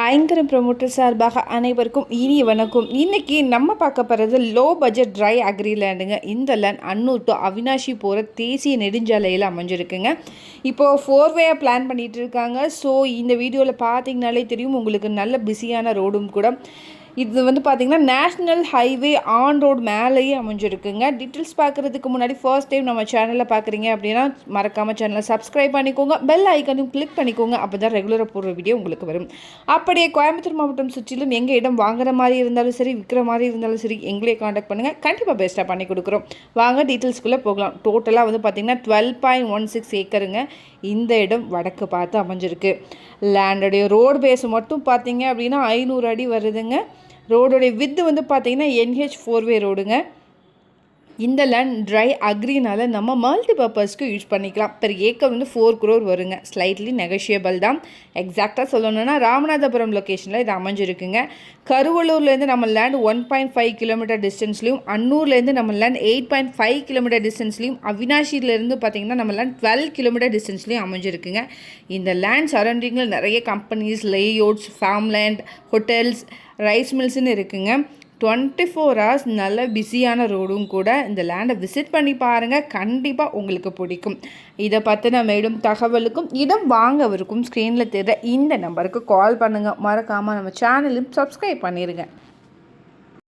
ஐங்கரம் promoter சார்பாக அனைவருக்கும் இனிய வணக்கம். இன்றைக்கி நம்ம பார்க்க போகிறது லோ பட்ஜெட் ட்ரை அக்ரி லேண்டுங்க. இந்த லேண்ட் அன்னூர் டு அவினாஷி போகிற தேசிய நெடுஞ்சாலையில் அமைஞ்சிருக்குங்க. இப்போது 4 பிளான் பண்ணிகிட்டு இருக்காங்க. ஸோ இந்த வீடியோவில் பார்த்தீங்கனாலே தெரியும், உங்களுக்கு நல்ல பிஸியான ரோடும் கூட. இது வந்து பார்த்திங்கன்னா நேஷ்னல் ஹைவே ஆன் ரோடு மேலேயே அமைஞ்சிருக்குங்க. டீட்டெயில்ஸ் பார்க்குறதுக்கு முன்னாடி ஃபர்ஸ்ட் டைம் நம்ம சேனலில் பார்க்குறீங்க அப்படின்னா மறக்காமல் சேனலை சப்ஸ்கிரைப் பண்ணிக்கோங்க, பெல் ஐக்கனையும் கிளிக் பண்ணிக்கோங்க. அப்போ தான் ரெகுலராக போடுற வீடியோ உங்களுக்கு வரும். அப்படியே கோயம்புத்தூர் மாவட்டம் சுற்றிலும் எங்கள் இடம் வாங்குற மாதிரி இருந்தாலும் சரி, விற்கிற மாதிரி இருந்தாலும் சரி, எங்களே காண்டாக்ட் பண்ணுங்கள். கண்டிப்பாக பெஸ்ட்டாக பண்ணி கொடுக்குறோம். வாங்க டீட்டெயில்ஸ்குள்ளே போகலாம். டோட்டலாக வந்து பார்த்திங்கன்னா 12.16 ஏக்கருங்க. இந்த இடம் வடக்கு பார்த்து அமைஞ்சிருக்கு. லேண்டுடைய ரோடு பேஸ் மட்டும் பார்த்திங்க அப்படின்னா 500 அடி வருதுங்க. ரோடுடைய வித்து வந்து பார்த்திங்கன்னா NH 4 ரோடுங்க. இந்த லேண்ட் ட்ரை அக்ரினால நம்ம மல்டி பர்பஸ்க்கு யூஸ் பண்ணிக்கலாம். பெர் ஏக்கர் வந்து 4 crore வருங்க. ஸ்லைட்லி நெகோஷியபிள் தான். எக்ஸாக்டாக சொல்லணும்னா ராமநாதபுரம் லொக்கேஷனில் இது அமைஞ்சிருக்குங்க. கருவள்ளூர்லேருந்து நம்ம லேண்ட் 1.5 கிலோமீட்டர் டிஸ்டன்ஸ்லையும், அன்னூர்லேருந்து நம்ம லேண்ட் 8.5 கிலோமீட்டர் டிஸ்டன்ஸ்லையும், அவினாஷிலேருந்து பார்த்திங்கன்னா நம்ம லேண்ட் 12 கிலோமீட்டர் டிஸ்டன்ஸ்லையும் அமைஞ்சிருக்குங்க. இந்த லேண்ட் சரௌண்டிங்கில் நிறைய companies, layouts, farm land, hotels, rice மில்ஸ்ன்னு இருக்குங்க. 24 hours நல்ல பிஸியான ரோடும் கூட. இந்த லேண்டை விசிட் பண்ணி பாருங்கள், கண்டிப்பாக உங்களுக்கு பிடிக்கும். இதை பற்றின மேலும் தகவலுக்கும் இடம் வாங்கவருக்கும் ஸ்க்ரீனில் தெரிகிற இந்த நம்பருக்கு கால் பண்ணுங்கள். மறக்காமல் நம்ம சேனலையும் சப்ஸ்கிரைப் பண்ணிடுங்க.